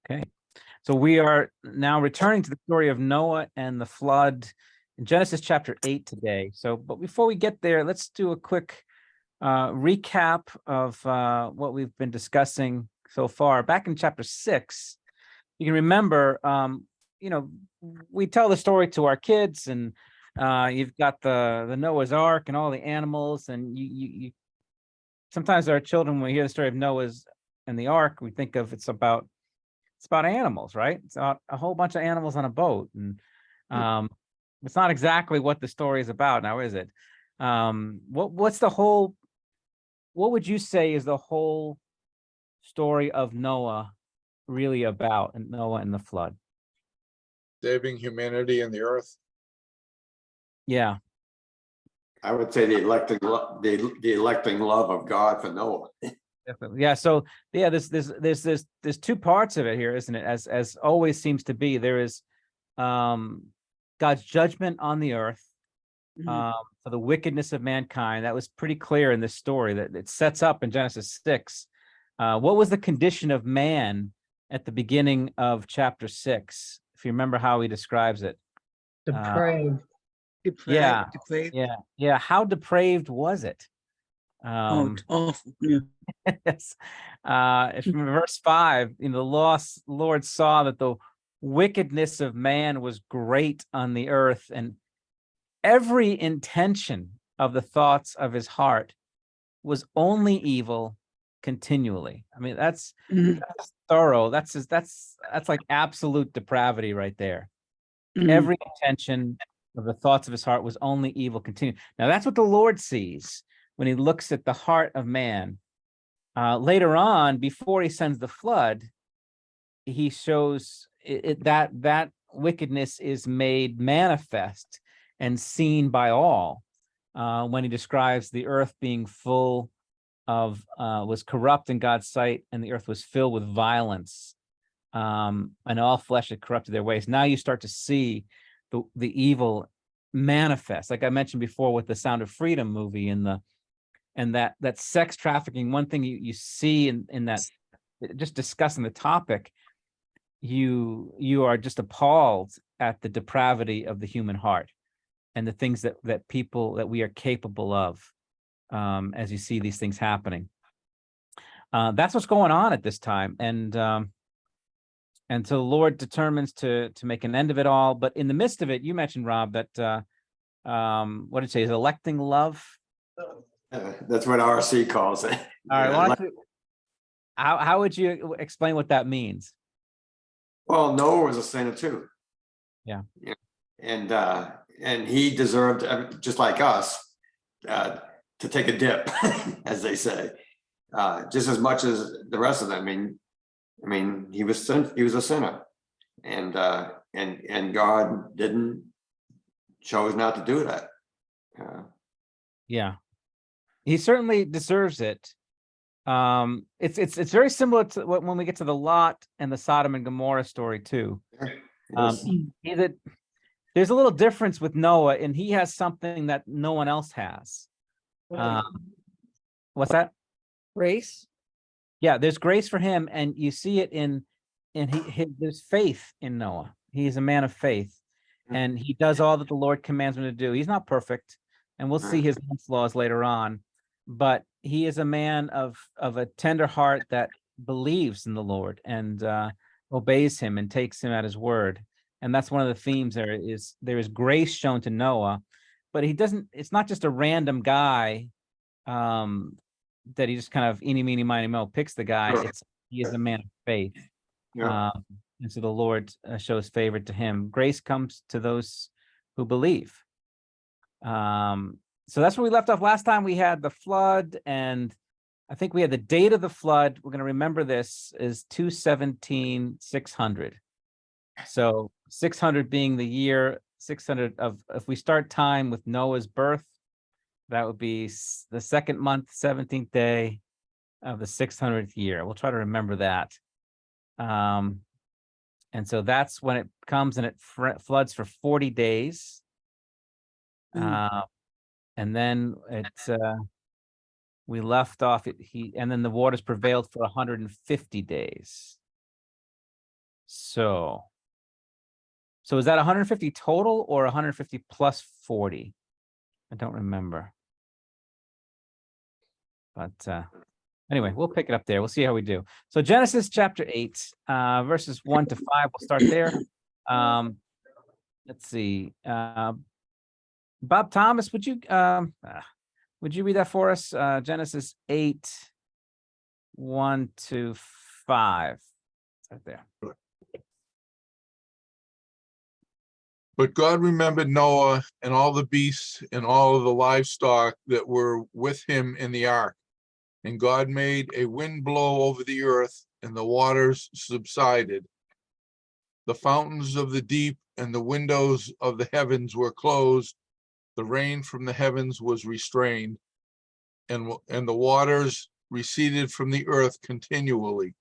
Okay. So we are now returning to the story of Noah and the flood in Genesis chapter 8 today. But before we get there, let's do a quick recap of what we've been discussing so far. Back in chapter 6, you can remember, we tell the story to our kids, and you've got the Noah's Ark and all the animals, and you sometimes our children, when we hear the story of Noah's and the Ark, we think of it's about animals, right? It's about a whole bunch of animals on a boat, and it's not exactly what the story is about now, is it? What would you say is the whole story of Noah really about, and Noah and the flood? Saving humanity and the earth. Yeah. I would say the electing love of God for Noah. Definitely. Yeah. So yeah, there's two parts of it here, isn't it? As always seems to be. There is God's judgment on the earth for the wickedness of mankind. That was pretty clear in this story that it sets up in Genesis 6. What was the condition of man at the beginning of chapter 6? If you remember how he describes it. Depraved. Yeah. Depraved. Yeah. How depraved was it? Awful. Yeah. Yes. From verse 5, the Lord saw that the wickedness of man was great on the earth, and every intention of the thoughts of his heart was only evil continually. I mean, that's thorough. That's like absolute depravity right there. Every intention of the thoughts of his heart was only evil continually. Now, that's what the Lord sees when he looks at the heart of man. Later on, before he sends the flood, he shows that wickedness is made manifest and seen by all when he describes the earth being full of, was corrupt in God's sight, and the earth was filled with violence, and all flesh had corrupted their ways. Now you start to see the evil manifest, like I mentioned before with the Sound of Freedom movie and that sex trafficking. One thing you see in that, just discussing the topic, you are just appalled at the depravity of the human heart and the things that we are capable of, as you see these things happening. That's what's going on at this time, and so the Lord determines to make an end of it all. But in the midst of it, you mentioned, Rob, that what did it say? Is electing love? That's what RC calls it. All right. How would you explain what that means? Well, Noah was a sinner too. Yeah. And he deserved, just like us, to take a dip, as they say, just as much as the rest of them. I mean, he was a sinner, and God chose not to do that. Yeah, he certainly deserves it. It's very similar to when we get to the Lot and the Sodom and Gomorrah story too. There's a little difference with Noah, and he has something that no one else has. What's that? Grace. Yeah, there's grace for him, and you see it in there's faith in Noah. He is a man of faith, and he does all that the Lord commands him to do. He's not perfect, and we'll see his flaws later on, but he is a man of a tender heart that believes in the Lord and obeys him and takes him at his word. And that's one of the themes. There is grace shown to Noah, but it's not just a random guy that he just kind of eeny, meeny, miny, mo picks the guy. He is a man of faith. And so the Lord shows favor to him. Grace comes to those who believe. So that's where we left off last time. We had the flood, and I think we had the date of the flood. We're going to remember this is 217-600. So 600 being the year 600 of, if we start time with Noah's birth, that would be the second month, 17th day of the 600th year. We'll try to remember that. And so that's when it comes, and it floods for 40 days. And then we left off and then the waters prevailed for 150 days. So is that 150 total or 150 plus 40? I don't remember. But anyway, we'll pick it up there. We'll see how we do. So Genesis chapter 8, verses 1 to 5. We'll start there. Let's see. Bob Thomas, would you read that for us? Genesis 8, 1 to 5. It's right there. But God remembered Noah and all the beasts and all of the livestock that were with him in the ark. And God made a wind blow over the earth, and the waters subsided. The fountains of the deep and the windows of the heavens were closed. The rain from the heavens was restrained, and the waters receded from the earth continually.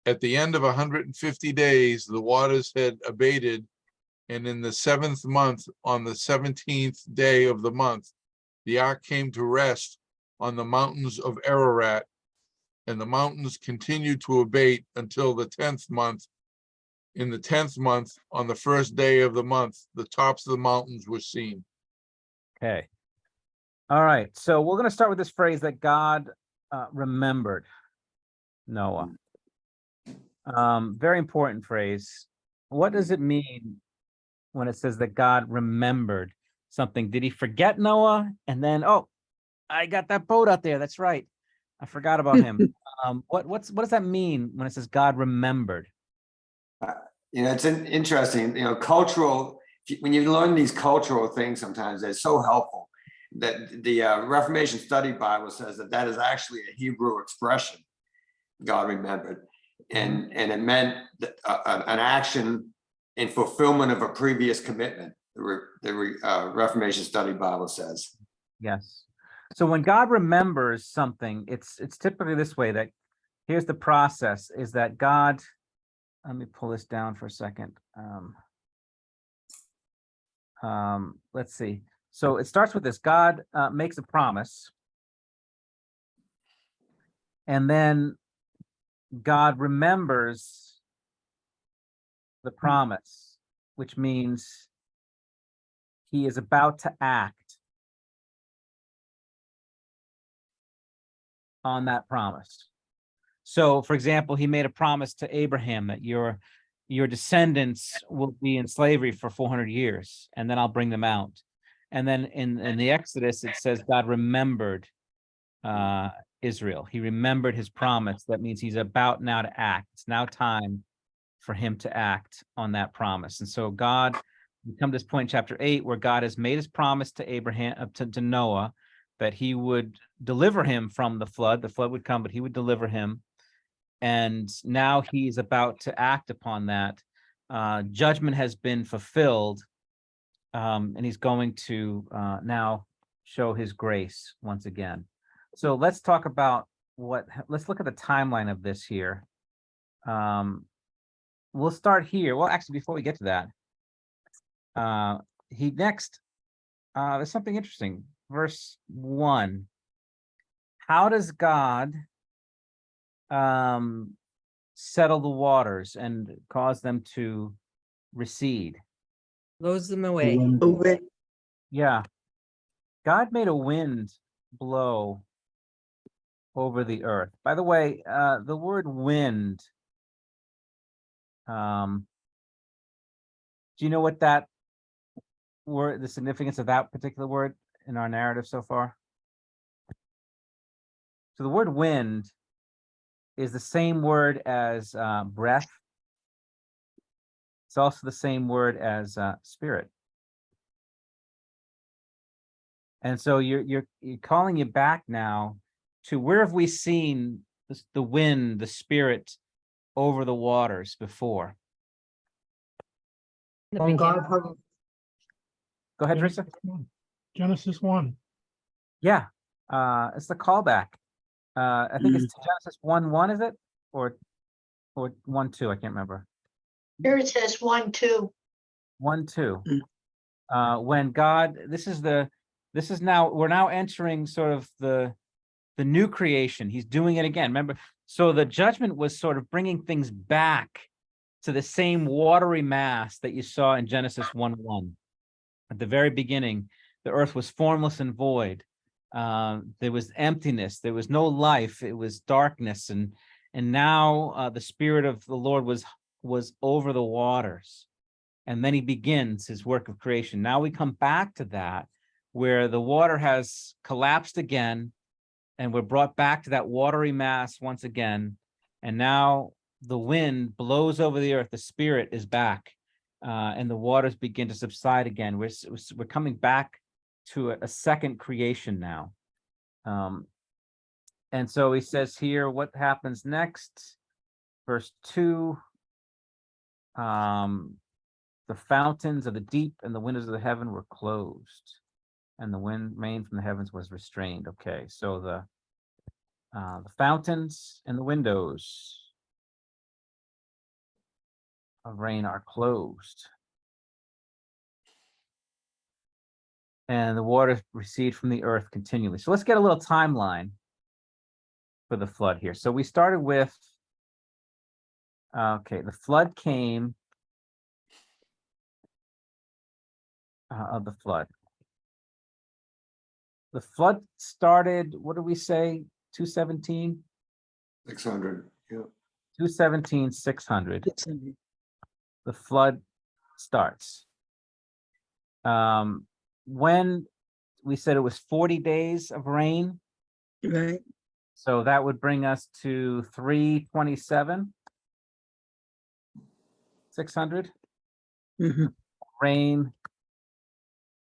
At the end of 150 days, the waters had abated, and in the 7th month, on the 17th day of the month, the ark came to rest on the mountains of Ararat, and the mountains continued to abate until the 10th month. In the 10th month, on the first day of the month, the tops of the mountains were seen. Okay. All right. So we're going to start with this phrase that God remembered Noah. Very important phrase. What does it mean when it says that God remembered something? Did he forget Noah? And then, oh, I got that boat out there. That's right. I forgot about him. What does that mean when it says God remembered? It's interesting, cultural, when you learn these cultural things, sometimes they're so helpful. That the Reformation Study Bible says that is actually a Hebrew expression, God remembered. And it meant an action in fulfillment of a previous commitment, the Reformation Study Bible says. Yes. So when God remembers something, it's typically this way, that here's the process, is that God, let me pull this down for a second. Let's see. So it starts with this: God makes a promise, and then God remembers the promise, which means he is about to act on that promise. So, for example, he made a promise to Abraham that your descendants will be in slavery for 400 years, and then I'll bring them out. And then in the Exodus, it says God remembered Israel. He remembered his promise. That means he's about now to act. It's now time for him to act on that promise. And so God, we come to this point in chapter 8 where God has made his promise to Abraham, to Noah, that he would deliver him from the flood. The flood would come, but he would deliver him. And now he's about to act upon that. Judgment has been fulfilled, and he's going to now show his grace once again. So let's talk about let's look at the timeline of this here. We'll start here. Well, actually, before we get to that, there's something interesting. Verse 1. How does God settle the waters and cause them to recede? Blows them away. Yeah. God made a wind blow over the earth. By the way, the word wind, do you know what that word, the significance of that particular word in our narrative so far? So the word wind is the same word as breath. It's also the same word as spirit. And so you're calling it back now to where have we seen the wind, the spirit over the waters before? When God had Go ahead, Teresa. Genesis 1. Yeah, it's the callback. I think it's Genesis 1:1, is it? Or 1:2, I can't remember. Here it says 1:2. 1:2. When God, we're now entering sort of the the new creation. He's doing it again. Remember, so the judgment was sort of bringing things back to the same watery mass that you saw in Genesis 1:1. At the very beginning, the earth was formless and void. There was emptiness. There was no life. It was darkness. And now the Spirit of the Lord was over the waters. And then he begins his work of creation. Now we come back to that, where the water has collapsed again, and we're brought back to that watery mass once again. And now the wind blows over the earth. The Spirit is back, and the waters begin to subside again. We're coming back to a second creation now. And so he says here, what happens next? Verse 2. The fountains of the deep and the windows of the heaven were closed, and the rain from the heavens was restrained. Okay, so the fountains and the windows of rain are closed, and the waters recede from the earth continually. So let's get a little timeline for the flood here. So we started with, okay, the flood came of the flood. The flood started, what did we say, 217? 600, yeah. 217, 600. The flood starts. When we said it was 40 days of rain, Right. so that would bring us to 327, 600. Mhm. Rain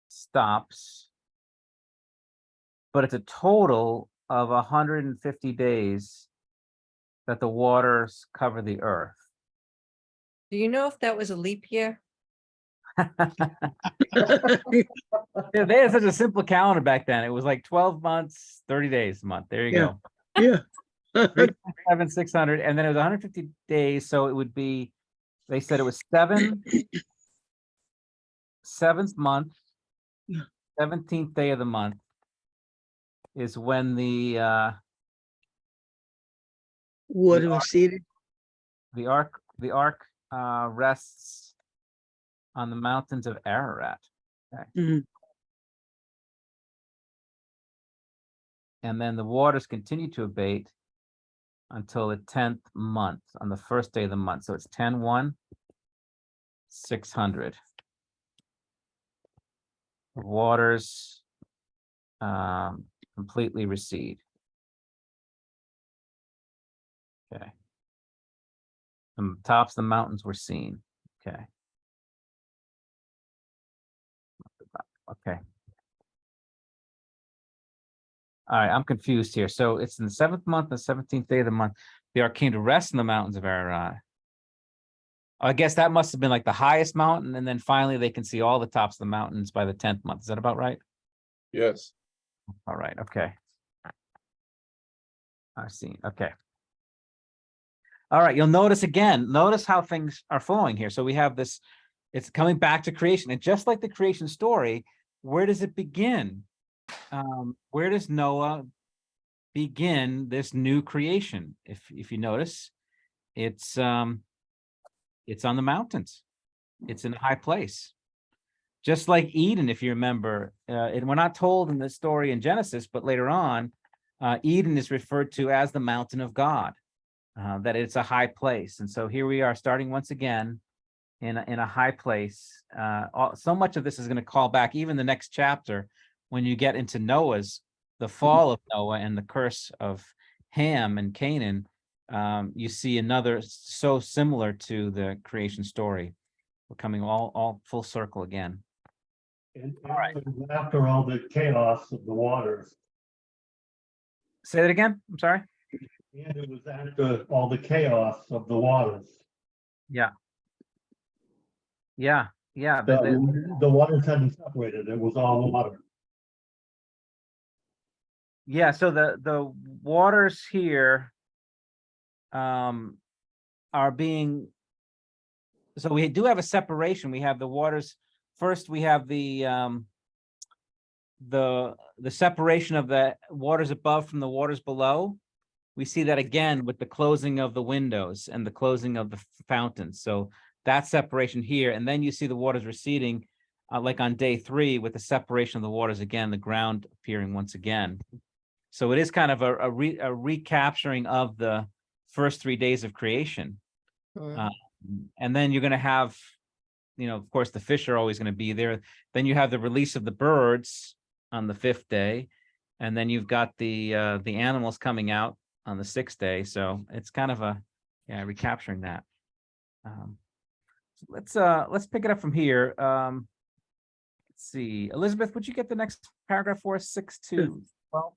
stops, but it's a total of 150 days that the waters cover the earth. Do you know if that was a leap year? Yeah, they had such a simple calendar back then. It was like 12 months, 30 days a month. There you Yeah. go. Yeah. 600, and then it was 150 days. So it would be, they said it was seventh month, Yeah. 17th day of the month is when the Water ark- receded. the ark rests on the mountains of Ararat. Mhm. And then the waters continue to abate until the 10th month, on the first day of the month. So it's 10/1, 600. The waters completely recede. Okay. The tops of the mountains were seen. Okay. Okay. All right, I'm confused here. So it's in the 7th month, the 17th day of the month, the ark came to rest in the mountains of Ararat. I guess that must have been like the highest mountain, and then finally they can see all the tops of the mountains by the 10th month. Is that about right? Yes. All right, okay. I've seen, okay. All right, you'll notice how things are flowing here. So we have this, it's coming back to creation. And just like the creation story, where does it begin? Where does Noah begin this new creation? If you notice, it's on the mountains. It's in a high place. Just like Eden, if you remember, and we're not told in the story in Genesis, but later on, Eden is referred to as the mountain of God, that it's a high place. And so here we are starting once again in a high place. So much of this is going to call back even the next chapter when you get into the fall of Noah and the curse of Ham and Canaan. You see another so similar to the creation story. We're coming all full circle again. And right. after all the chaos of the waters, Say that again. I'm sorry. and it was after all the chaos of the waters. Yeah. The The waters hadn't separated, it was all water. Yeah, so the waters here are being, so we do have a separation. We have the waters. First, we have the the separation of the waters above from the waters below, we see that again with the closing of the windows and the closing of the fountains. So that separation here, and then you see the waters receding, like on day 3 with the separation of the waters again, the ground appearing once again. So it is kind of a recapturing of the first 3 days of creation. Mm. And then you're going to have, of course, the fish are always going to be there. Then you have the release of the birds on the 5th day, and then you've got the animals coming out on the 6th day. So it's kind of recapturing that. Let's pick it up from here. Let's see, Elizabeth, would you get the next paragraph for us? 6 to 12.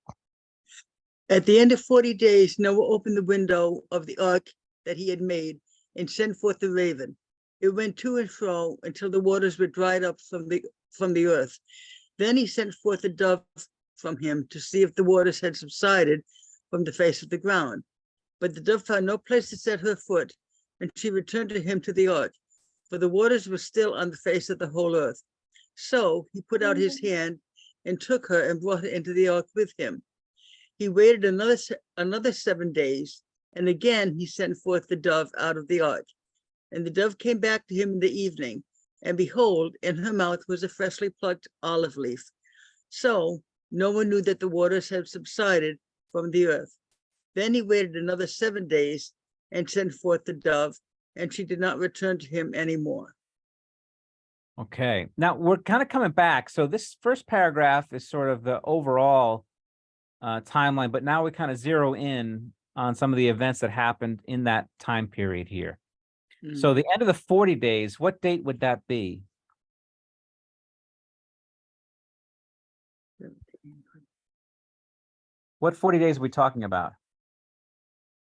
At the end of 40 days, Noah opened the window of the ark that he had made and sent forth the raven. It went to and fro until the waters were dried up from the earth. Then he sent forth a dove from him to see if the waters had subsided from the face of the ground. But the dove found no place to set her foot, and she returned to him to the ark, for the waters were still on the face of the whole earth. So he put out his hand and took her and brought her into the ark with him. He waited another 7 days, and again he sent forth the dove out of the ark. And the dove came back to him in the evening, and behold, in her mouth was a freshly plucked olive leaf. So Noah knew that the waters had subsided from the earth. Then he waited another 7 days and sent forth the dove, and she did not return to him anymore. Okay, now we're kind of coming back. So this first paragraph is sort of the overall timeline, but now we kind of zero in on some of the events that happened in that time period here. So the end of the 40 days, what date would that be? What 40 days are we talking about?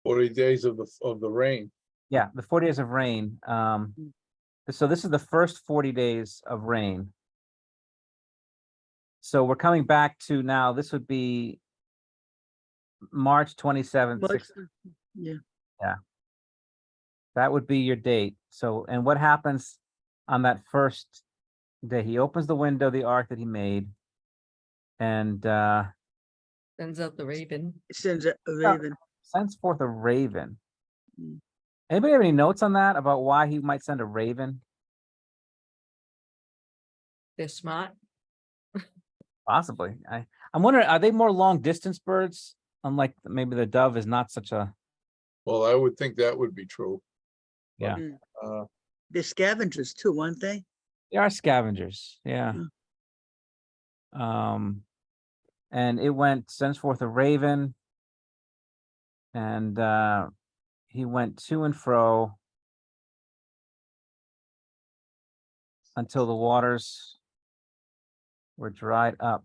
40 days of the rain. Yeah, the 40 days of rain. So this is the first 40 days of rain. So we're coming back to now, this would be March 27th. March, 6th. yeah. That would be your date. So, and what happens on that first day? He opens the window, the ark that he made, and Sends out the raven. It sends a raven. sends forth a raven. Mm. Anybody have any notes on that about why he might send a raven? They're smart. Possibly. I'm wondering, are they more long distance birds? Unlike maybe the dove is not such a, Well, I would think that would be true. yeah. They're scavengers too, aren't they? They are scavengers, yeah. And it sends forth a raven, and he went to and fro until the waters were dried up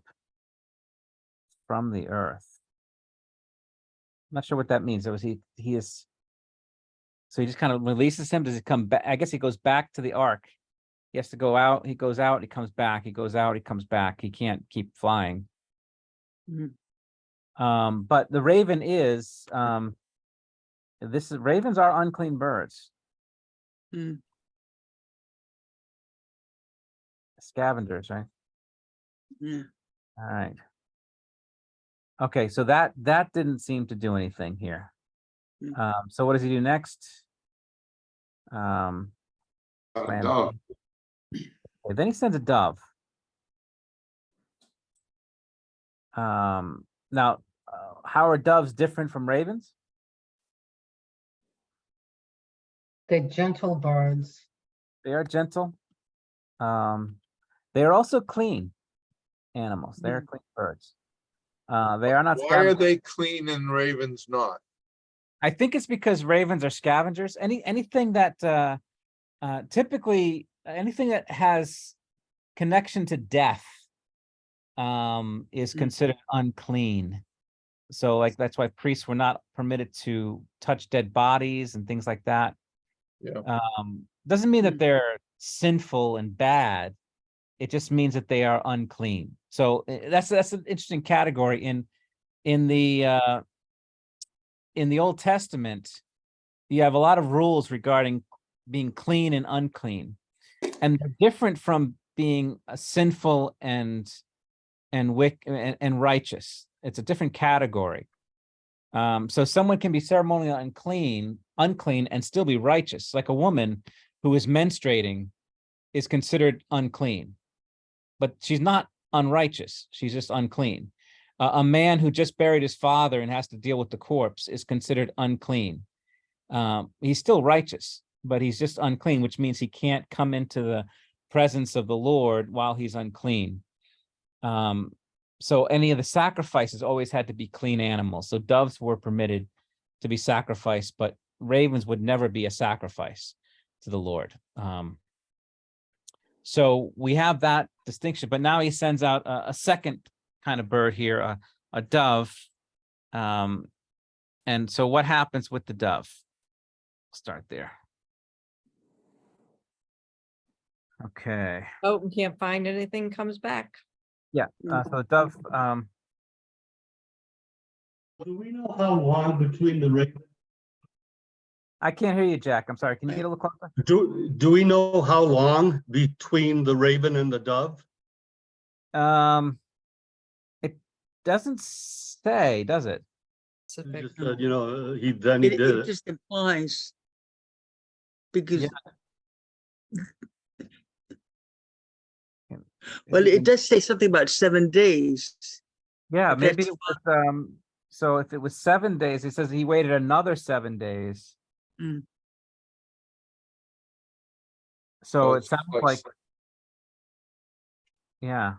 from the earth. I'm not sure what that means. So he just kind of releases him. Does he come back? I guess he goes back to the ark. He has to go out. He goes out. He comes back. He goes out. He comes back. He can't keep flying. But the raven is ravens are unclean birds. Scavengers, right? Yeah. All right. Okay, so that didn't seem to do anything here. So what does he do next? A Ram- dove. Okay, then he sends a dove. Now, how are doves different from ravens? They're gentle birds. They are gentle. They are also clean animals. They are clean birds. They are not Why are scavengers. they clean and ravens not? I think it's because ravens are scavengers. Anything that typically anything that has connection to death is considered unclean. So like that's why priests were not permitted to touch dead bodies and things like that. Yeah. Doesn't mean that they're sinful and bad. It just means that they are unclean. So that's an interesting category in the Old Testament. You have a lot of rules regarding being clean and unclean, and they're different from being sinful and and righteous. It's a different category. So someone can be ceremonially unclean and still be righteous. Like a woman who is menstruating is considered unclean, but she's not unrighteous. She's just unclean. A man who just buried his father and has to deal with the corpse is considered unclean. He's still righteous, but he's just unclean, which means he can't come into the presence of the Lord while he's unclean. So any of the sacrifices always had to be clean animals. So doves were permitted to be sacrificed, but ravens would never be a sacrifice to the Lord. So we have that distinction, but now he sends out a second kind of bird here, a dove. And so what happens with the dove? Start there. Okay. Oh, and can't find anything, comes back. Yeah. So the dove, Do we know how long between the raven? I can't hear you, Jack. I'm sorry. Can you get a little closer? Do we know how long between the raven and the dove? It doesn't say, does it? You Specific. just said, he It, did it it. just implies. Because, well, it does say something about 7 days. Yeah, But maybe that's it was, so if it was 7 days, he says he waited another 7 days. Mm. So Well, it it's sounds like like, yeah.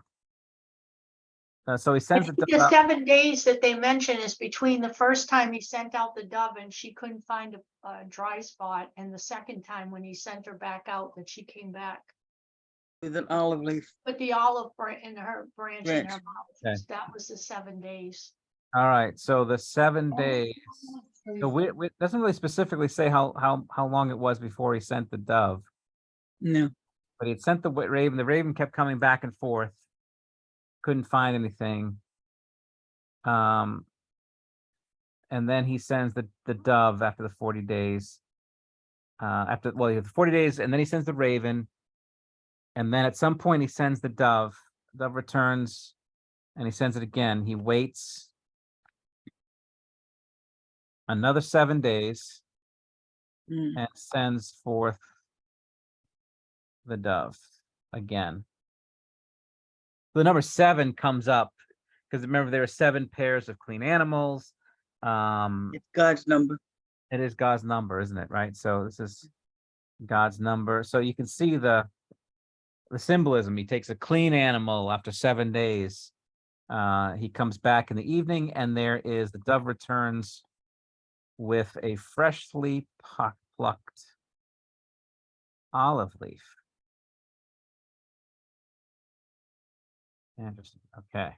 So he sends it The 7 days that they mention is between the first time he sent out the dove and she couldn't find a dry spot, and the second time when he sent her back out that she came back. With an olive leaf. Put the olive in her branch in her Okay. mouth. That was the 7 days. All right, so the 7 days. So we doesn't really specifically say how long it was before he sent the dove, No. but he had sent the raven. The raven kept coming back and forth, couldn't find anything. And then he sends the dove after the 40 days. He had the 40 days, and then he sends the raven, and then at some point he sends the dove. The dove returns, and he sends it again. He waits another 7 days Mm. and sends forth the dove again. The number 7 comes up because remember there are 7 pairs of clean animals. It's God's number. It is God's number, isn't it? Right. So this is God's number. So you can see the symbolism. He takes a clean animal after 7 days. He comes back in the evening, and there is the dove returns with a freshly plucked olive leaf. Interesting. Okay.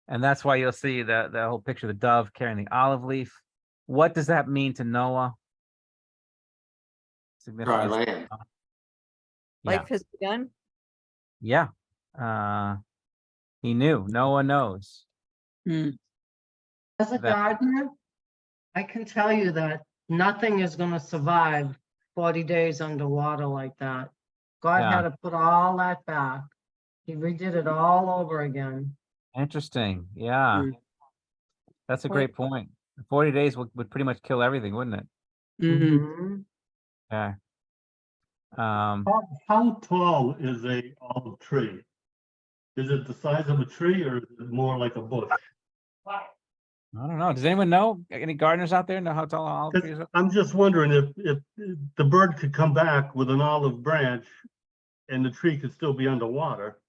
And that's why you'll see the whole picture of the dove carrying the olive leaf. What does that mean to Noah? Dry Significance. land. Yeah. Life has begun. Yeah. He knew. Noah knows. Mm. As a That- gardener, I can tell you that nothing is gonna survive 40 days underwater like that. God Yeah. had to put all that back. He redid it all over again. Interesting. Yeah. Mm. That's a great point. 40 days would pretty much kill everything, wouldn't it? Mm. Mhm. Yeah. How tall is a olive tree? Is it the size of a tree or is it more like a bush? I don't know. Does anyone know? Any gardeners out there know how tall olive 'Cause trees are? I'm just wondering if the bird could come back with an olive branch and the tree could still be underwater.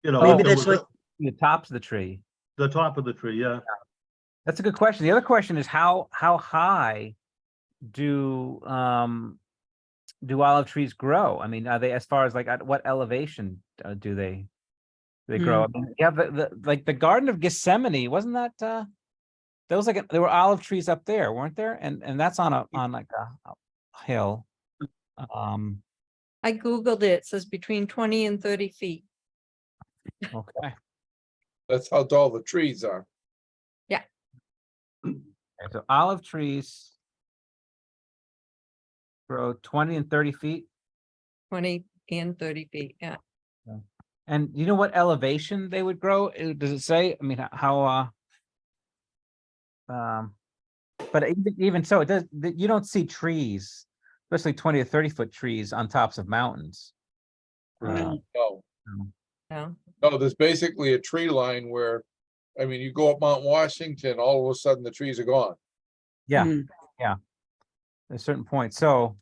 Maybe if it that's was what- The tops of the tree. the top of the tree, yeah. That's a good question. The other question is how high do olive trees grow? I mean, are they as far as like at what elevation do they grow? I mean, you have the Garden of Gethsemane, wasn't that there was there were olive trees up there, weren't there? And that's on like a hill. I Googled it. It says between 20 and 30 feet. Okay. That's how tall the trees are. Okay, so olive trees grow 20 and 30 feet. 20 and 30 feet. Yeah. And you know what elevation they would grow? Does it say? I mean, how, but even so, it does, you don't see trees, especially 20 or 30-foot trees on tops of mountains. No. No, Yeah. no, there's basically a tree line where, I mean, you go up Mount Washington, all of a sudden the trees are gone. Yeah, Mm. at a certain point. So,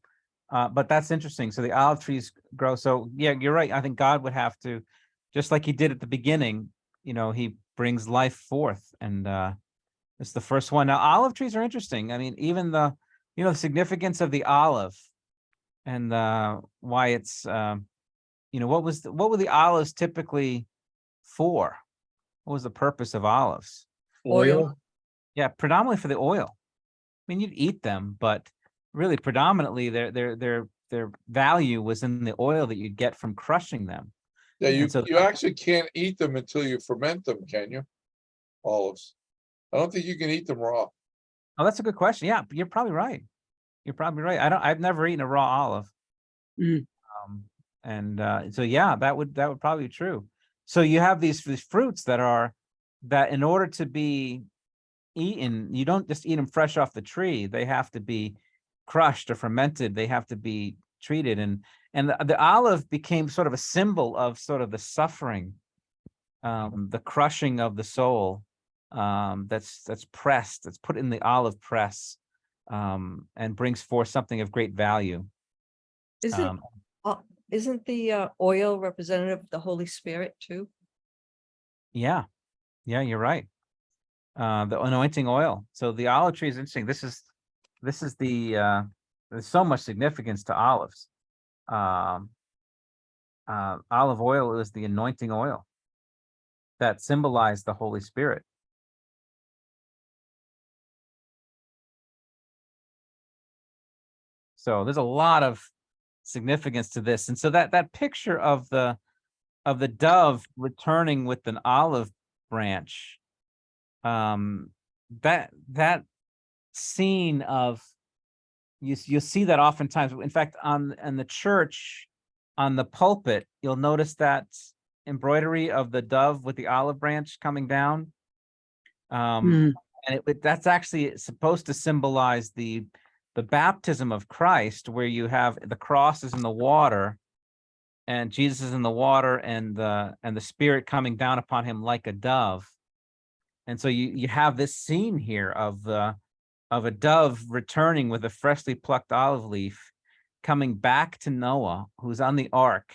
but that's interesting. So the olive trees grow. So yeah, you're right. I think God would have to, just like he did at the beginning, he brings life forth, and it's the first one. Now, olive trees are interesting. I mean, even the significance of the olive, and why it's what were the olives typically for? What was the purpose of olives? Oil. Yeah, predominantly for the oil. I mean, you'd eat them, but really predominantly their value was in the oil that you'd get from crushing them. Yeah, you, And so- you actually can't eat them until you ferment them, can you? Olives. I don't think you can eat them raw. Oh, that's a good question. Yeah, you're probably right. You're probably right. I've never eaten a raw olive. Mm. And so yeah, that would probably be true. So you have these fruits that in order to be eaten, you don't just eat them fresh off the tree. They have to be crushed or fermented. They have to be treated, and the olive became sort of a symbol of sort of the suffering, the crushing of the soul, that's pressed, that's put in the olive press, and brings forth something of great value. Isn't, isn't the oil representative of the Holy Spirit too? Yeah, you're right. The anointing oil. So the olive tree is interesting. This is the there's so much significance to olives. Olive oil is the anointing oil that symbolized the Holy Spirit. So there's a lot of significance to this. And so that picture of the dove returning with an olive branch, that scene of, you'll see that oftentimes. In fact, in the church, on the pulpit, you'll notice that embroidery of the dove with the olive branch coming down. Mm. And that's actually supposed to symbolize the baptism of Christ, where you have the cross is in the water, and Jesus is in the water, and the Spirit coming down upon him like a dove. And so you have this scene here of a dove returning with a freshly plucked olive leaf, coming back to Noah, who's on the ark.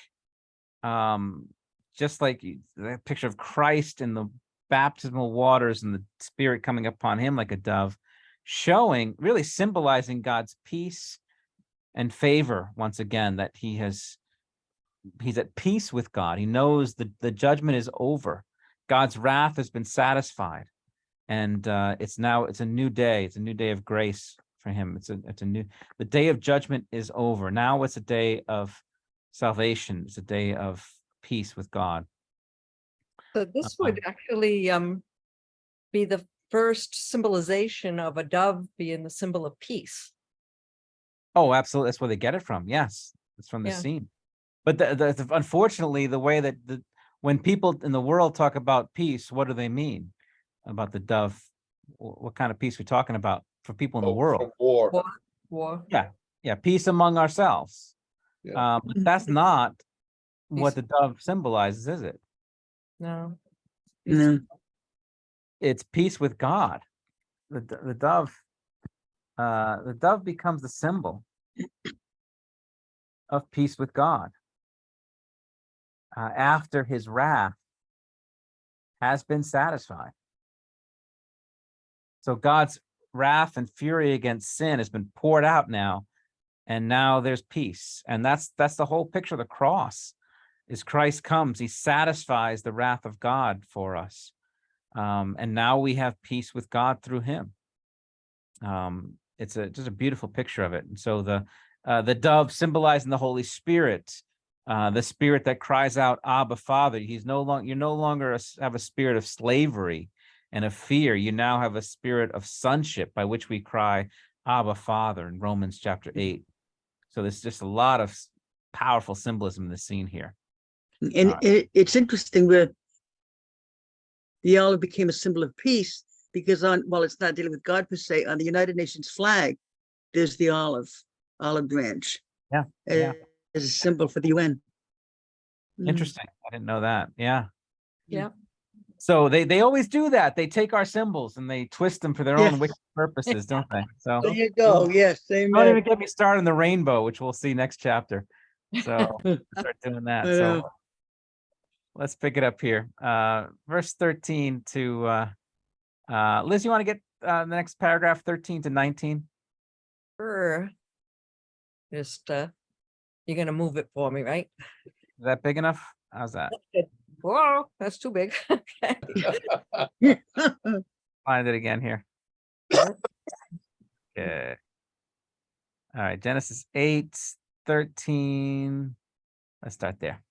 Just like that picture of Christ in the baptismal waters and the Spirit coming upon him like a dove, showing, really symbolizing God's peace and favor once again, that he's at peace with God. He knows the judgment is over. God's wrath has been satisfied. And it's a new day. It's a new day of grace for him. The day of judgment is over. Now it's a day of salvation. It's a day of peace with God. So this would actually be the first symbolization of a dove being the symbol of peace. Oh, absolutely. That's where they get it from. Yes, it's from the Yeah. scene. But unfortunately, the way that when people in the world talk about peace, what do they mean about the dove? What kind of peace we're talking about for people in the world? From war. War. Yeah, peace among ourselves. Yeah. But that's not what Peace. the dove symbolizes, is it? No. No. It's peace with God. The dove becomes the symbol of peace with God after his wrath has been satisfied. So God's wrath and fury against sin has been poured out now, and now there's peace. And that's the whole picture of the cross. Is Christ comes, he satisfies the wrath of God for us. And now we have peace with God through him. It's just a beautiful picture of it. And so the dove symbolizing the Holy Spirit, the Spirit that cries out, Abba, Father. You're no longer have a spirit of slavery and of fear. You now have a spirit of sonship, by which we cry, Abba, Father, in Romans chapter 8. So there's just a lot of powerful symbolism in the scene here. And Alright. it's interesting where the olive became a symbol of peace because while it's not dealing with God per se, on the United Nations flag, there's the olive branch. Yeah, yeah. As a symbol for the UN. Interesting. I didn't know that. Yeah. Yeah. So they always do that. They take our symbols and they twist them for their own Yes. wicked purposes, don't they? So There you go. Yes, don't amen. even get me started on the rainbow, which we'll see next chapter. So start doing that. I So know. let's pick it up here. Verse 13 to Liz, you want to get the next paragraph 13 to 19? Sure. Just, you're gonna move it for me, right? Is that big enough? How's that? Whoa, that's too big. Okay. Find it again here. Okay. All right, Genesis 8:13. Let's start there.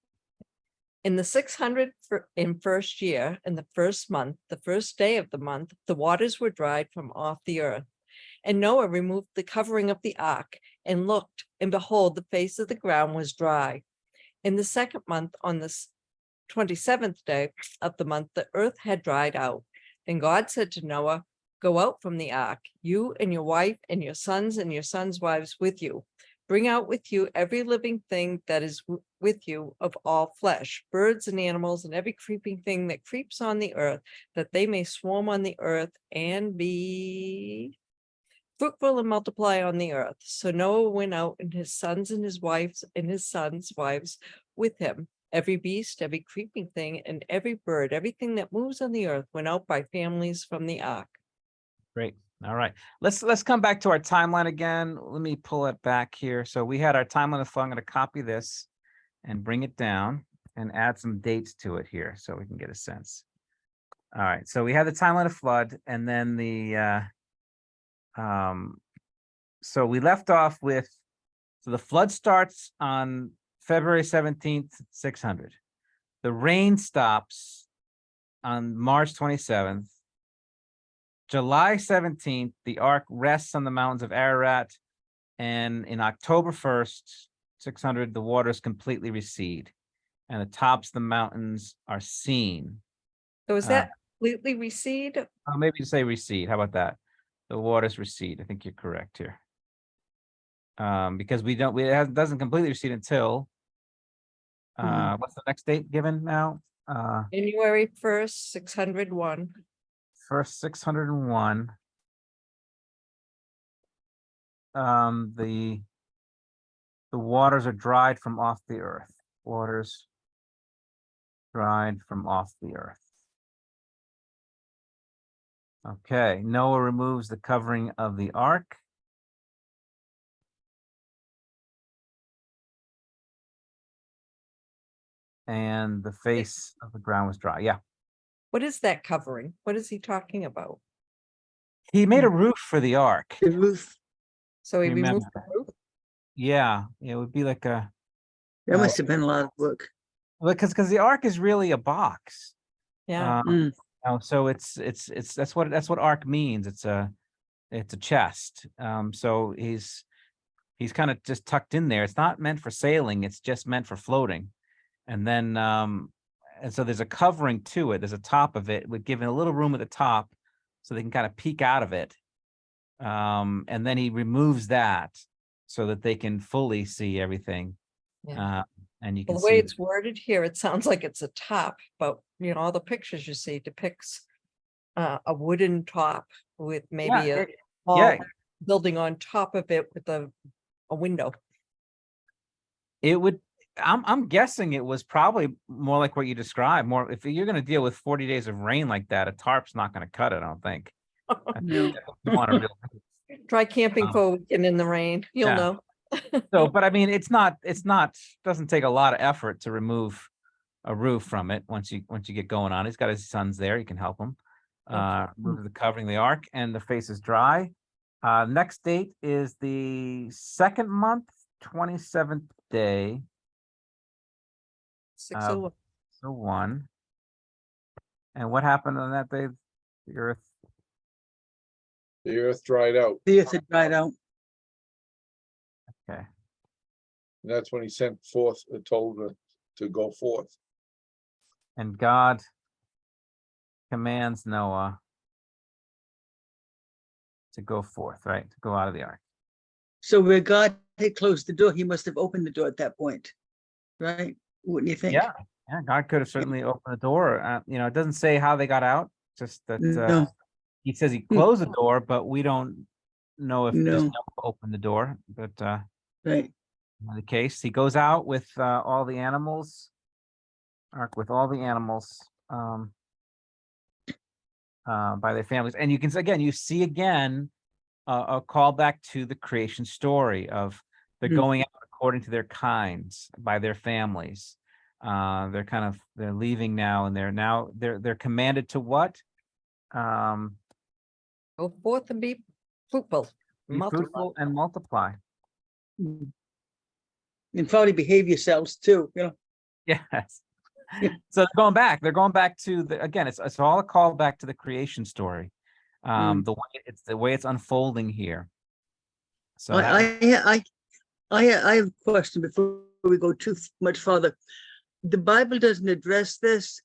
In the 601st year, in the first month, the first day of the month, the waters were dried from off the earth. And Noah removed the covering of the ark and looked, and behold, the face of the ground was dry. In the second month, on the 27th day of the month, the earth had dried out. Then God said to Noah, go out from the ark, you and your wife and your sons wives with you. Bring out with you every living thing that is with you of all flesh, birds and animals, and every creeping thing that creeps on the earth, that they may swarm on the earth and be fruitful and multiply on the earth. So Noah went out, and his sons and his wives and his sons' wives with him. Every beast, every creeping thing, and every bird, everything that moves on the earth went out by families from the ark. Great. All right. Let's come back to our timeline again. Let me pull it back here. So we had our timeline of flood. I'm going to copy this and bring it down and add some dates to it here so we can get a sense. All right. So we had the timeline of flood, and then so we left off with, so the flood starts on February 17th, 600. The rain stops on March 27th. July 17th, the ark rests on the mountains of Ararat, and in October 1st, 600, the waters completely recede, and the tops of the mountains are seen. So is that completely recede? Maybe you say recede. How about that? The waters recede. I think you're correct here. Because it doesn't completely recede until what's the next date given now? January 1st, 601. First 601. The waters are dried from off the earth. Waters dried from off the earth. Okay, Noah removes the covering of the ark. And the face of the ground was dry. Yeah. What is that covering? What is he talking about? He made a roof for the ark. The roof, So he Remember. removed the roof? Yeah, it would be like a, that must have been a lot of work. because the ark is really a box. Yeah. So it's that's what ark means. It's a chest. So he's kind of just tucked in there. It's not meant for sailing. It's just meant for floating. And then and so there's a covering to it. There's a top of it with giving a little room at the top so they can kind of peek out of it. And then he removes that so that they can fully see everything. Yeah. And you can Well, the way see it's worded here, it sounds like it's a top, but all the pictures you see depicts a wooden top with maybe a small building on top of it with a window. it would. I'm guessing it was probably more like what you described. More if you're going to deal with 40 days of rain like that, a tarp's not going to cut it. I don't think. No. You want a real Try camping for a weekend in the rain. You'll Yeah. know. So, but I mean, doesn't take a lot of effort to remove a roof from it once you get going on. He's got his sons there. You can help him. Remove the covering of the ark, and the face is dry. Next date is the second month, 27th day. 601. So 1. And what happened on that day? The earth. The earth dried out. The earth had dried out. Okay. And that's when he sent forth, told her to go forth. And God commands Noah to go forth, right? To go out of the ark. So where God had closed the door, he must have opened the door at that point, right? Wouldn't you think? Yeah. Yeah, God could have certainly opened the door. It doesn't say how they got out, just that No, he says he closed the door, but we don't know if just no, Noah opened the door. But right. in the case, he goes out with all the animals, ark with all the animals by their families. And you can you see again a callback to the creation story of they're Mm. going out according to their kinds by their families. They're leaving now, and they're commanded to what? Go forth and be fruitful. Be multiply. fruitful and multiply. Mm. And probably behave yourselves too, you know? Yes. Yeah. So they're going back to it's all a callback to the creation story. The way it's unfolding here. So I have a question before we go too much further. The Bible doesn't address this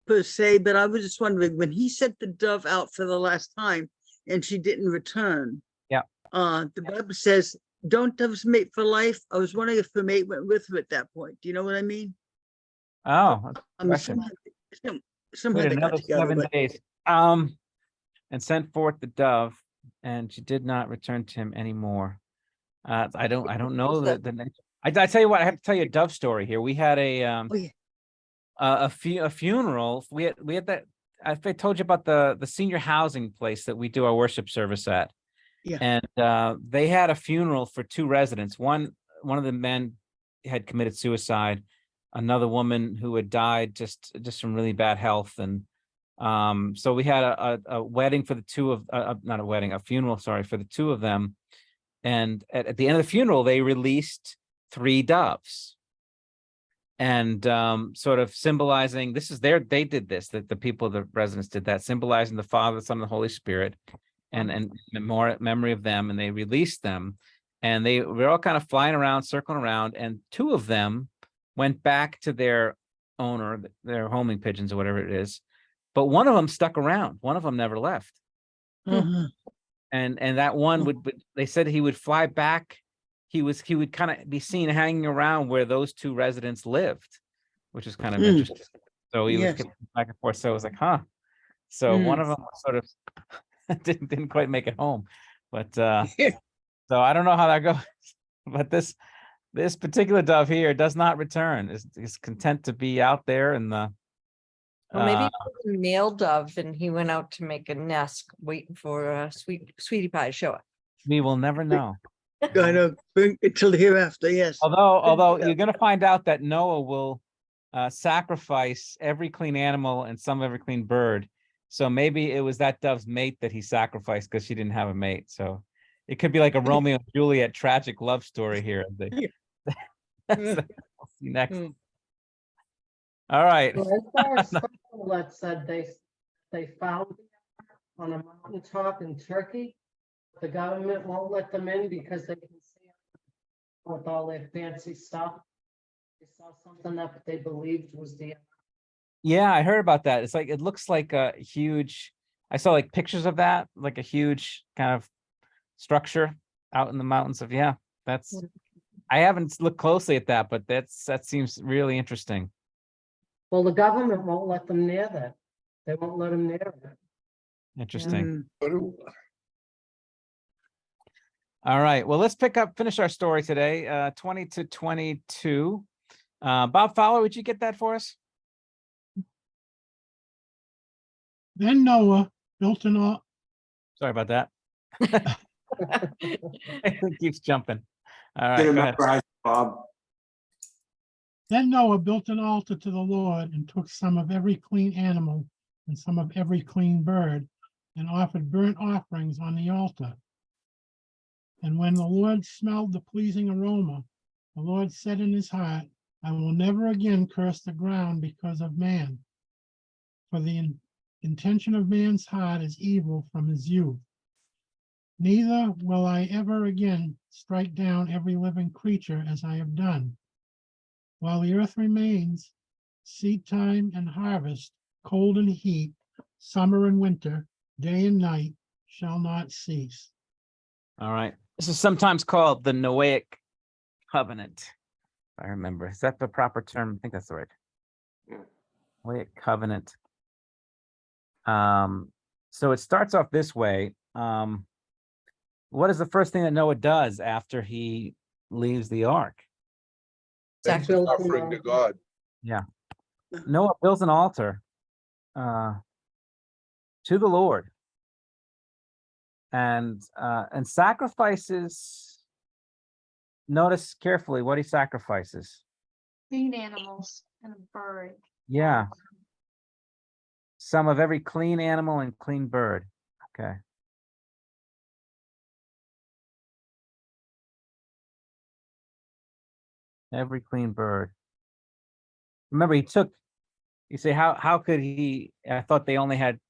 per se, but I was just wondering, when he sent the dove out for the last time and she didn't return. Yeah. The Bible says, don't doves mate for life? I was wondering if the mate went with her at that point. Do you know what I mean? that's a I mean, question. somehow Wait they got another together, 7 but days. And sent forth the dove, and she did not return to him anymore. I don't know that? I tell you what, I have to tell you a dove story here. We had oh, yeah. a funeral. We had that. I told you about the senior housing place that we do our worship service at. Yeah. And they had a funeral for 2 residents. One of the men had committed suicide. Another woman who had died just from really bad health. And so we had a wedding for the two of not a wedding, a funeral, sorry, for the 2 of them. And at the end of the funeral, they released 3 doves. And sort of symbolizing they did this, that the people, the residents did that, symbolizing the Father, the Son, and the Holy Spirit, and more memory of them. And they released them, and they were all kind of flying around, circling around, and 2 of them went back to their owner, their homing pigeons or whatever it is. But one of them stuck around. One of them never left. Uh-huh. And that one they said he would fly back. He would kind of be seen hanging around where those 2 residents lived, which is kind of interesting. So he Yes. was back and forth. So I was like, huh. So one of them sort of didn't quite make it home. But so I don't know how that goes. But this particular dove here does not return. Is content to be out there in the Or maybe it was a male dove and he went out to make a nest waiting for sweetie pie to show up. we will never know. I know, bring until hereafter, yes. Although you're going to find out that Noah will sacrifice every clean animal and some every clean bird. So maybe it was that dove's mate that he sacrificed because she didn't have a mate. So it could be like a Romeo and Juliet tragic love story here. We'll see next. Mm. All right. Well, I saw a special that said they found it on a mountaintop in Turkey. The government won't let them in because they can see it with all their fancy stuff. They saw something that they believed was the. Yeah, I heard about that. It's like, it looks like a huge, I saw like pictures of that, like a huge kind of structure out in the mountains of, I haven't looked closely at that, but that seems really interesting. Well, the government won't let them near that. They won't let them near it. Interesting. Mm. All right. Well, let's finish our story today. 20 to 22. Bob Fowler, would you get that for us? Then Noah built an ark. Sorry about that. It keeps jumping. All right. Get Go ahead. memorized, Bob. Then Noah built an altar to the Lord and took some of every clean animal and some of every clean bird and offered burnt offerings on the altar. And when the Lord smelled the pleasing aroma, the Lord said in his heart, I will never again curse the ground because of man. For the intention of man's heart is evil from his youth. Neither will I ever again strike down every living creature as I have done. While the earth remains, seed time and harvest, cold and heat, summer and winter, day and night shall not cease. All right. This is sometimes called the Noahic covenant. If I remember. Is that the proper term? I think that's the right. Yeah. Noahic covenant. So it starts off this way. What is the first thing that Noah does after he leaves the ark? Thanks Built an offering to altar. God. Yeah. Noah builds an altar to the Lord and sacrifices. Notice carefully what he sacrifices. Clean animals and a bird. Yeah. Some of every clean animal and clean bird. Okay. Every clean bird. Remember, you say, how could he? I thought they only had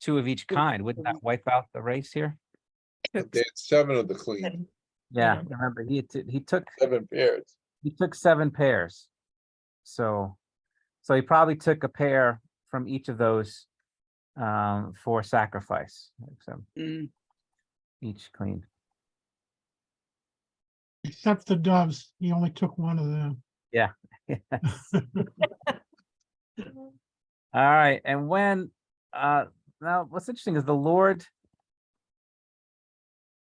2 of each kind. Wouldn't that wipe out the race here? They had 7 of the clean, Yeah. Yeah. Remember, he took 7 pairs. 7 pairs. So he probably took a pair from each of those for sacrifice. So Mm. each clean. Except the doves, he only took one of them. Yeah. All right. And when now what's interesting is the Lord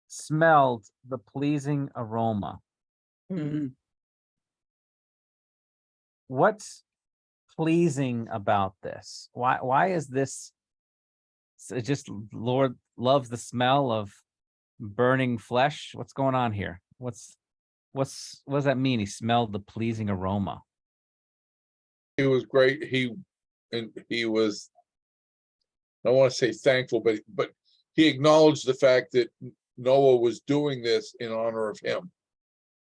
smelled the pleasing aroma. Mhm. What's pleasing about this? Why is this just Lord loves the smell of burning flesh? What's going on here? What does that mean? He smelled the pleasing aroma. He was great. He was, I don't want to say thankful, but he acknowledged the fact that Noah was doing this in honor of him.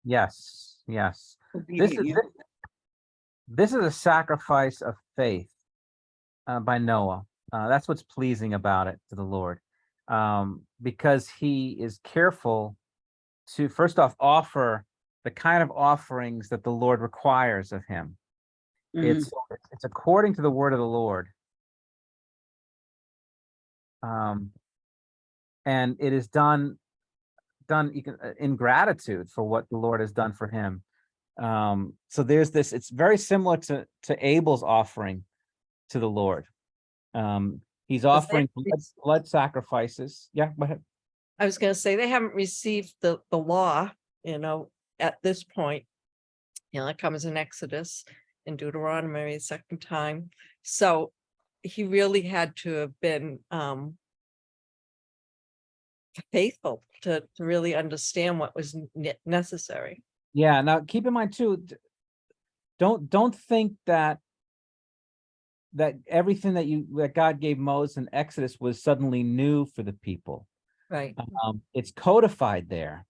Yes. This Obedient, yeah. this is a sacrifice of faith by Noah. That's what's pleasing about it to the Lord, because he is careful to first off offer the kind of offerings that the Lord requires of him. Mhm. It's according to the word of the Lord, and it is done in gratitude for what the Lord has done for him. So there's this. It's very similar to Abel's offering to the Lord. He's offering blood sacrifices. Yeah, go ahead. I was gonna say, they haven't received the law, at this point. It comes in Exodus and Deuteronomy the second time. So he really had to have been faithful to really understand what was necessary. Yeah. Now keep in mind too. Don't think that everything that God gave Moses in Exodus was suddenly new for the people. Right. It's codified there,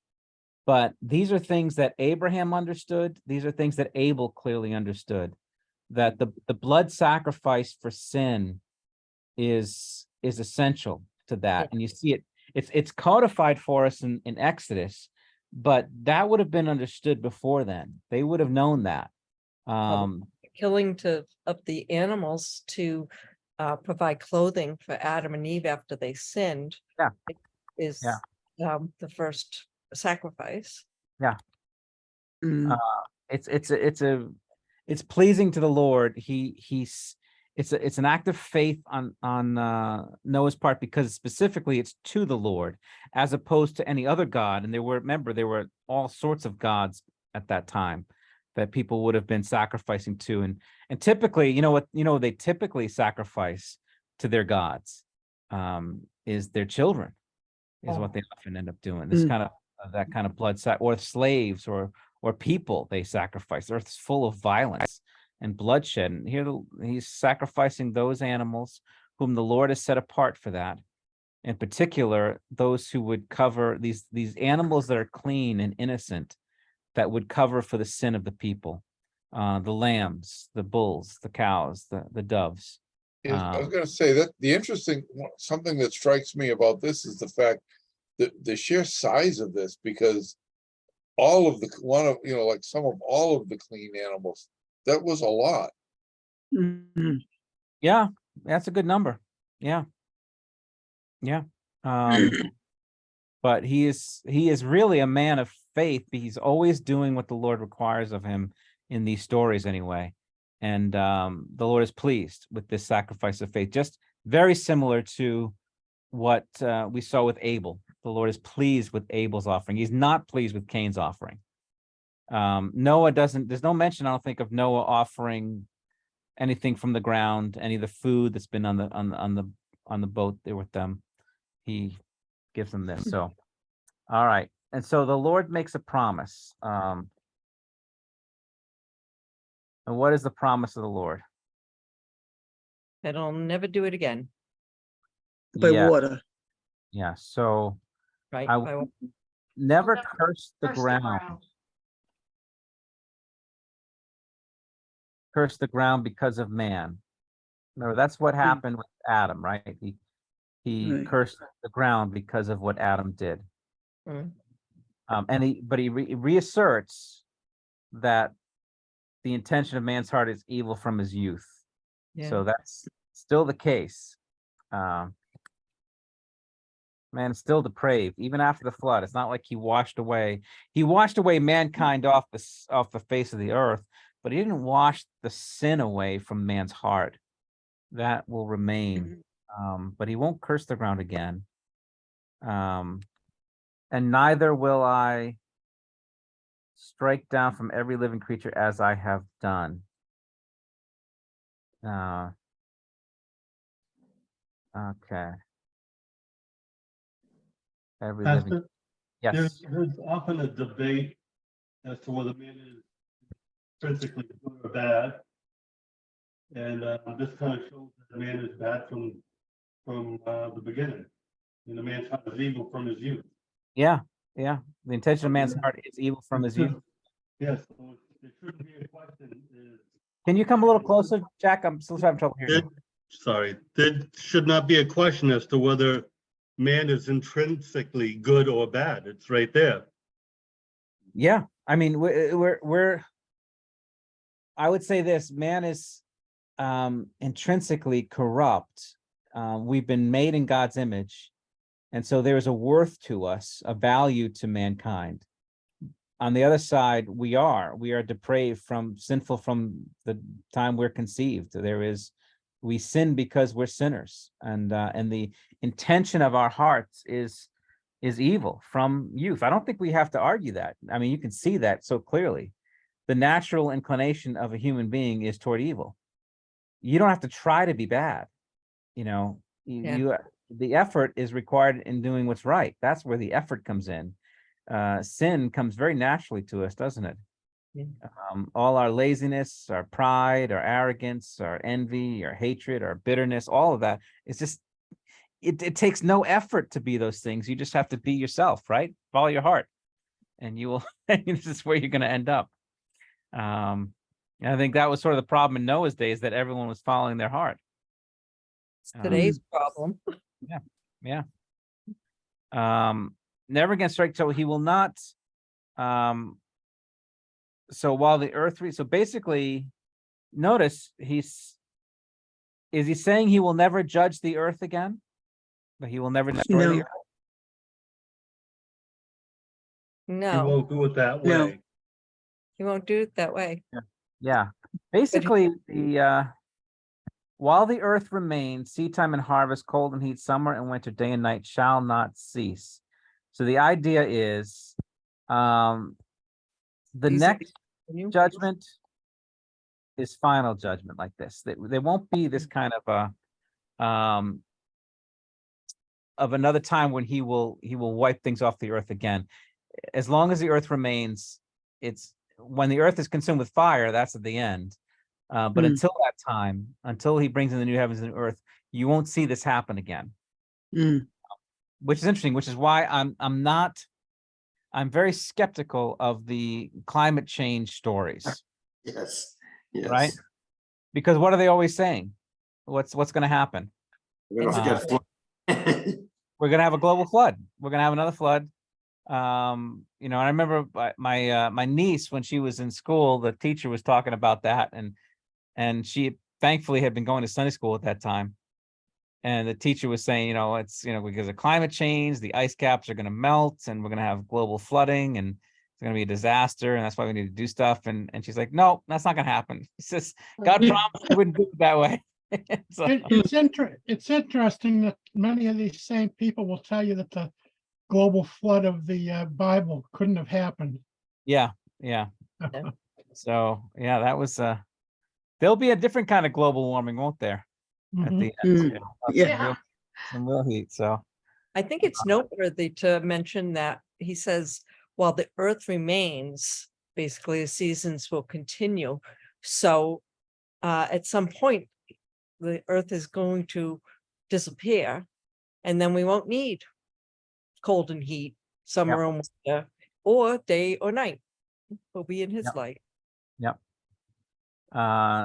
but these are things that Abraham understood. These are things that Abel clearly understood, that the blood sacrifice for sin is essential to that. Yeah. And you see it's codified for us in Exodus, but that would have been understood before then. They would have known that. Killing of the animals to provide clothing for Adam and Eve after they sinned. Yeah. Is the first sacrifice. Mm. It's pleasing to the Lord. It's an act of faith on Noah's part, because specifically it's to the Lord as opposed to any other god. And there were all sorts of gods at that time that people would have been sacrificing to, and typically, they typically sacrifice to their gods is their children, is what they often end up doing. This kind of that kind of blood or slaves or people they sacrifice. The earth's full of violence and bloodshed, and here he's sacrificing those animals whom the Lord has set apart for that. In particular, those who would cover these animals that are clean and innocent, that would cover for the sin of the people, the lambs, the bulls, the cows, the doves. I was going to say that something that strikes me about this is the fact that the sheer size of this, because all of the clean animals, that was a lot. Mhm. Yeah, that's a good number. Yeah. Yeah. Um, but he is really a man of faith. He's always doing what the Lord requires of him in these stories anyway. And the Lord is pleased with this sacrifice of faith, just very similar to what we saw with Abel. The Lord is pleased with Abel's offering. He's not pleased with Cain's offering. Noah doesn't, there's no mention, I don't think, of Noah offering anything from the ground, any of the food that's been on the boat there with them. He gives them this. So, all right. And so the Lord makes a promise. And what is the promise of the Lord? That I'll never do it again, By Yeah, water. yeah. So right? I I will won't- never never curse the curse the ground. ground. Curse the ground because of man. No, that's what happened with Adam, right? He Right. cursed the ground because of what Adam did. Mm. And he reasserts that the intention of man's heart is evil from his youth. Yeah. So that's still the case. Man is still depraved, even after the flood. It's not like he washed away mankind off the face of the earth, but he didn't wash the sin away from man's heart. That will remain. But he won't curse the ground again. And neither will I strike down from every living creature as I have done. Okay. Every living, Pastor, yes. there's often a debate as to whether man is intrinsically good or bad. And this kind of shows that man is bad from the beginning. And the man's heart is evil from his youth. Yeah, yeah. The intention of man's heart is evil from his youth. Yes, so it shouldn't be a question. Can you come a little closer, Jack? I'm still having trouble hearing you. Sorry, there should not be a question as to whether man is intrinsically good or bad. It's right there. Yeah, I mean, I would say this: man is intrinsically corrupt. We've been made in God's image, and so there is a worth to us, a value to mankind. On the other side, we are depraved, sinful from the time we're conceived. We sin because we're sinners, and the intention of our hearts is evil from youth. I don't think we have to argue that. I mean, you can see that so clearly. The natural inclination of a human being is toward evil. You don't have to try to be bad. You know, the effort is required in doing what's right. That's where the effort comes in. Sin comes very naturally to us, doesn't it? Yeah. All our laziness, our pride, our arrogance, our envy, our hatred, our bitterness, all of that is just, it takes no effort to be those things. You just have to be yourself, right? Follow your heart, and you will, this is where you're going to end up. And I think that was sort of the problem in Noah's days, that everyone was following their heart. Today's problem. Yeah. Never again strike, so he will not. So while the earth, so basically, notice is he saying he will never judge the earth again? But he will never destroy the No. earth? He No, won't do it that No. way. he won't do it that way. Yeah. Basically, while the earth remains, seedtime and harvest, cold and heat, summer and winter, day and night shall not cease. So the idea is, the These are next new- judgment is final judgment like this. There won't be this kind of another time when he will wipe things off the earth again. As long as the earth remains, it's when the earth is consumed with fire, that's at the end. But until that time, until he brings in the new heavens and earth, you won't see this happen again. Which is interesting, which is why I'm very skeptical of the climate change stories. Yes. Right? Because what are they always saying? What's going to happen? We don't get flooded. We're going to have a global flood. We're going to have another flood. You know, I remember my niece, when she was in school, the teacher was talking about that, and she thankfully had been going to Sunday school at that time. And the teacher was saying, it's, because of climate change, the ice caps are going to melt and we're going to have global flooding and it's going to be a disaster. And that's why we need to do stuff. And she's like, no, that's not going to happen. He says, God promised he wouldn't do it that way. So, It's interesting that many of these same people will tell you that the global flood of the Bible couldn't have happened. yeah. So, yeah, that was, there'll be a different kind of global warming, won't there? At Mhm. the end, Yeah. some real heat. So, I think it's noteworthy to mention that he says, while the earth remains, basically the seasons will continue. So at some point, the earth is going to disappear and then we won't need cold and heat, summer and winter, or day or night. We'll be in his Yep. light.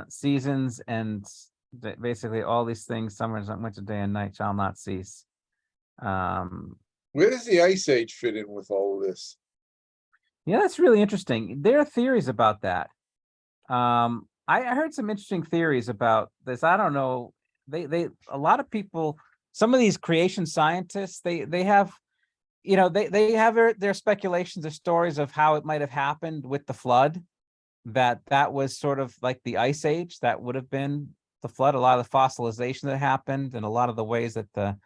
seasons and basically all these things, summer, winter, day and night shall not cease. Where does the Ice Age fit in with all of this? Yeah, that's really interesting. There are theories about that. I heard some interesting theories about this. I don't know. They a lot of people, some of these creation scientists, they have, they have their speculations, their stories of how it might have happened with the flood. That was sort of like the Ice Age. That would have been the flood. A lot of the fossilization that happened, and a lot of the ways that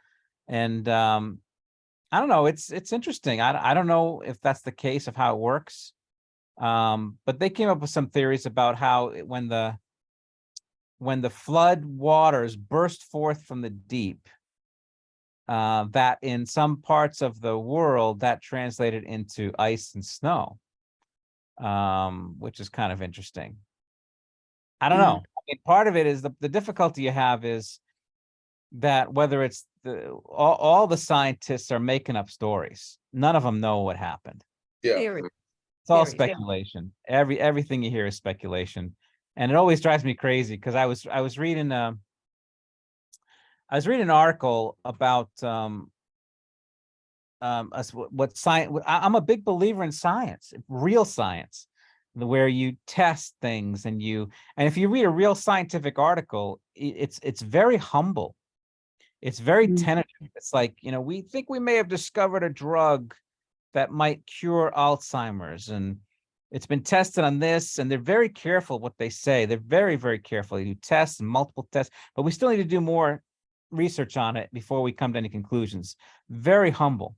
I don't know. It's interesting. I don't know if that's the case of how it works. But they came up with some theories about how when the flood waters burst forth from the deep, that in some parts of the world that translated into ice and snow, which is kind of interesting. I don't know. I mean, part of it is the difficulty you have is that whether it's all the scientists are making up stories. None of them know what happened. Yeah, Theory. It's all Theories, yeah. speculation. Everything you hear is speculation, and it always drives me crazy because I was reading an article about what science. I'm a big believer in science, real science, where you test things and if you read a real scientific article, it's very humble. It's very tentative. It's like, we think we may have discovered a drug that might cure Alzheimer's, and it's been tested on this, and they're very careful what they say. They're very, very careful. They do tests and multiple tests, but we still need to do more research on it before we come to any conclusions. Very humble.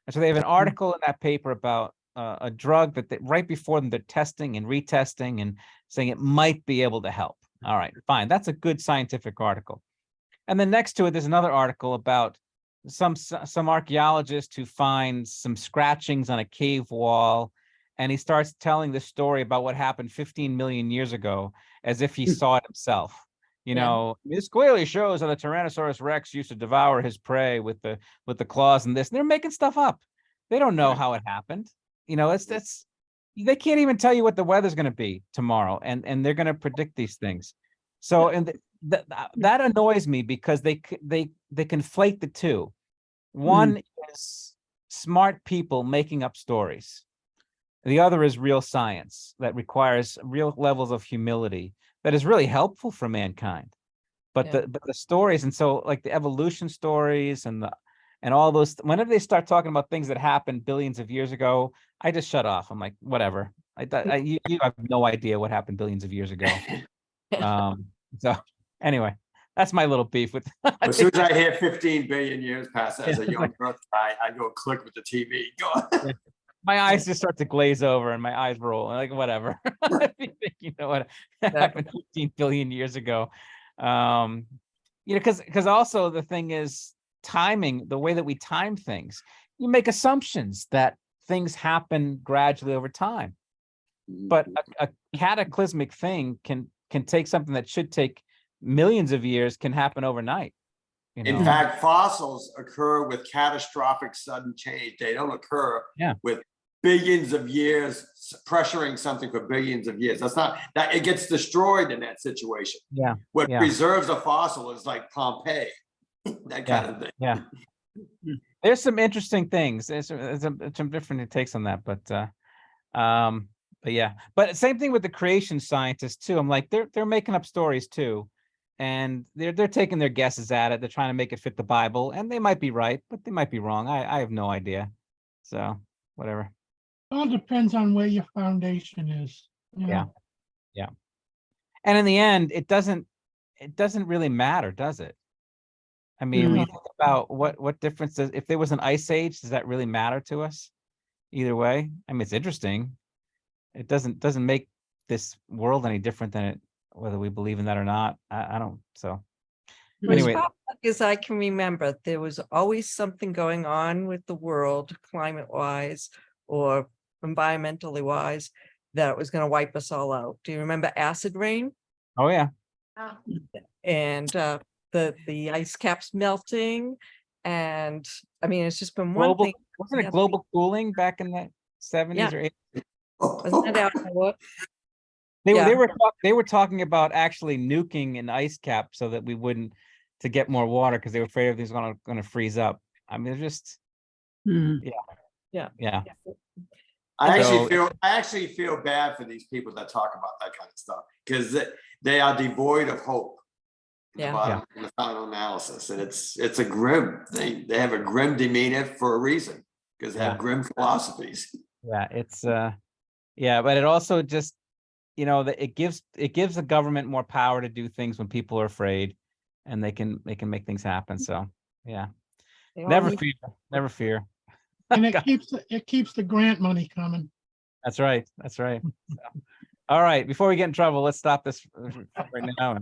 And so they have an article in that paper about a drug that right before them, they're testing and retesting and saying it might be able to help. All right, fine. That's a good scientific article. And then next to it, there's another article about some archaeologist who finds some scratchings on a cave wall, and he starts telling the story about what happened 15 million years ago, as if he saw it himself. This clearly shows how the Tyrannosaurus Rex used to devour his prey with the claws and this. And they're making stuff up. They don't know how it happened. They can't even tell you what the weather's going to be tomorrow, and they're going to predict these things. So, and that annoys me because they conflate the two. One is smart people making up stories. The other is real science that requires real levels of humility that is really helpful for mankind. But the stories, and so like the evolution stories and all those, whenever they start talking about things that happened billions of years ago, I just shut off. I'm like, whatever. You have no idea what happened billions of years ago. So anyway, that's my little beef with. As soon as I hear 15 billion years pass as a young Earth guy, I go click with the TV. Go. My eyes just start to glaze over and my eyes roll. Like, whatever. What happened 15 billion years ago. Because also the thing is timing, the way that we time things. You make assumptions that things happen gradually over time. But a cataclysmic thing can take something that should take millions of years, can happen overnight. In fact, fossils occur with catastrophic sudden change. They don't occur with billions of years pressuring something for billions of years. That's not that it gets destroyed in that situation. Yeah. What preserves a fossil is like Pompeii, that kind of thing. Yeah. There's some interesting things. There's some different takes on that, but yeah. But same thing with the creation scientists too. I'm like, they're making up stories too. and they're taking their guesses at it. They're trying to make it fit the Bible, and they might be right, but they might be wrong. I have no idea. So whatever. All depends on where your foundation is. You Yeah. know? And in the end, it doesn't really matter, does it? I mean, when you think about what difference does, if there was an ice age, does that really matter to us? Either way, I mean, it's interesting. It doesn't make this world any different than it, whether we believe in that or not. I don't, so. For as Anyway, far back as I can remember, there was always something going on with the world, climate wise or environmentally wise, that was gonna wipe us all out. Do you remember acid rain? oh yeah, Ah, And the ice caps melting, and I mean, it's just been one global, thing. wasn't Yeah. it global cooling back in the 70s or 80s? Wasn't that out what? They Yeah. they were talking about actually nuking an ice cap so that we wouldn't, to get more water, because they were afraid everything's gonna freeze up. I mean, they're just, Mhm. yeah. I So- actually feel bad for these people that talk about that kind of stuff, because they are devoid of hope. In the Yeah. bottom, in the final analysis, and it's a grim thing. They have a grim demeanor for a reason, because they Yeah. have grim philosophies. Yeah, it's yeah, but it also just, you know, that it gives the government more power to do things when people are afraid, and they can make things happen. So yeah, They all never need- fear, never fear. And it keeps the grant money coming. That's right. That's right. So, all right, before we get in trouble, let's stop this right now.